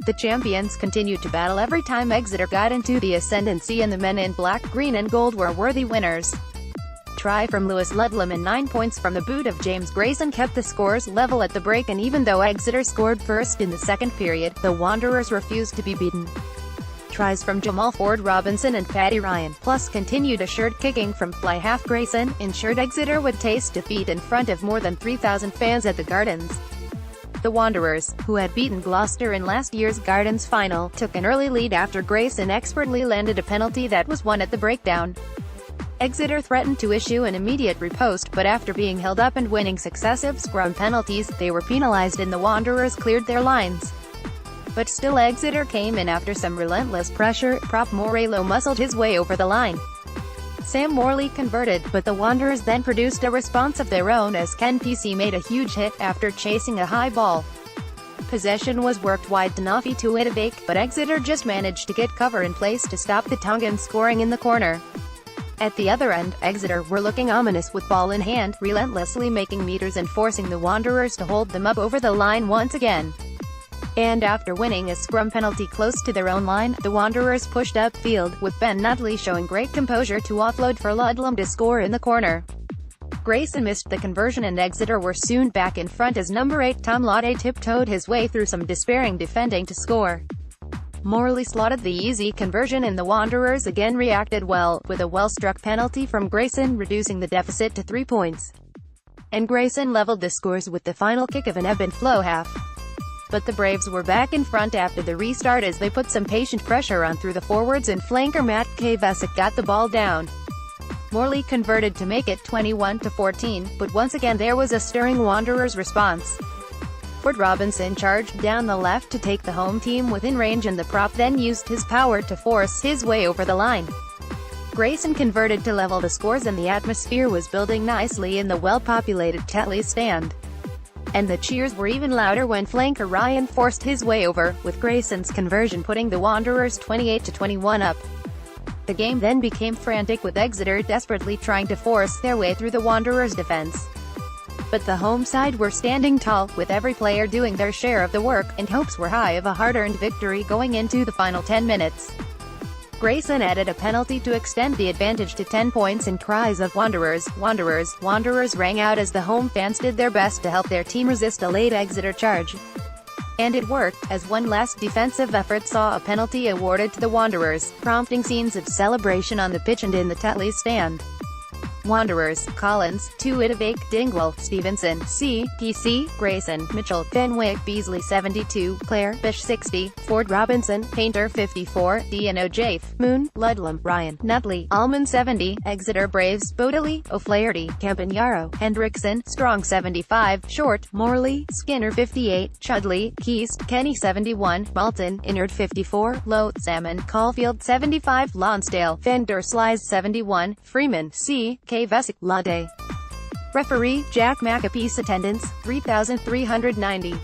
The champions continued to battle every time Exeter got into the ascendancy, and the men in black, green and gold were worthy winners. Try from Lewis Ludlam and 9 points from the boot of James Grayson kept the scores level at the break, and even though Exeter scored first in the second period, the Wanderers refused to be beaten. Tries from Jamal, Ford Robinson and Paddy Ryan, plus continued assured kicking from fly half Grayson, ensured Exeter would taste defeat in front of more than 3,000 fans at the Gardens. The Wanderers, who had beaten Gloucester in last year's Gardens final, took an early lead after Grayson expertly landed a penalty that was won at the breakdown. Exeter threatened to issue an immediate riposte, but after being held up and winning successive scrum penalties, they were penalised and the Wanderers cleared their lines. But still Exeter came in after some relentless pressure. Prop Morello muscled his way over the line. Sam Morley converted, but the Wanderers then produced a response of their own as Ken PC made a huge hit after chasing a high ball. Possession was worked wide to Nafi to Idavake, but Exeter just managed to get cover in place to stop the Tongans scoring in the corner. At the other end, Exeter were looking ominous with ball in hand, relentlessly making meters and forcing the Wanderers to hold them up over the line once again. And after winning a scrum penalty close to their own line, the Wanderers pushed upfield, with Ben Nutley showing great composure to offload for Ludlam to score in the corner. Grayson missed the conversion and Exeter were soon back in front as number 8 Tom Lade tiptoed his way through some despairing defending to score. Morley slotted the easy conversion and the Wanderers again reacted well, with a well-struck penalty from Grayson reducing the deficit to 3 points. And Grayson leveled the scores with the final kick of an ebb and flow half. But the Braves were back in front after the restart as they put some patient pressure on through the forwards and flanker Matt Kvesic got the ball down. Morley converted to make it 21-14, but once again there was a stirring Wanderers response. Ford Robinson charged down the left to take the home team within range, and the prop then used his power to force his way over the line. Grayson converted to level the scores, and the atmosphere was building nicely in the well-populated Tetley stand. And the cheers were even louder when flanker Ryan forced his way over, with Grayson's conversion putting the Wanderers 28-21 up. The game then became frantic, with Exeter desperately trying to force their way through the Wanderers' defense. But the home side were standing tall, with every player doing their share of the work, and hopes were high of a hard-earned victory going into the final 10 minutes. Grayson added a penalty to extend the advantage to 10 points, and cries of "Wanderers, Wanderers, Wanderers" rang out as the home fans did their best to help their team resist a late Exeter charge. And it worked, as one last defensive effort saw a penalty awarded to the Wanderers, prompting scenes of celebration on the pitch and in the Tetley stand. Wanderers: Collins, 2 Idavake, Dingwall, Stevenson, C, PC, Grayson, Mitchell, Fenwick, Beasley 72, Clare, Bish 60, Ford Robinson, Painter 54, Dino Jafe, Moon, Ludlam, Ryan, Nutley, Allman 70, Exeter Braves, Bodley, O'Flaherty, Campagnaro, Hendrickson, Strong 75, Short, Morley, Skinner 58, Chudley, Keast, Kenny 71, Malton, Innard 54, Lowe, Salmon, Caulfield 75, Lonsdale, Fender Slies 71, Freeman, C, Kvesic, Lade. Referee, Jack McApee's attendance, 3,390.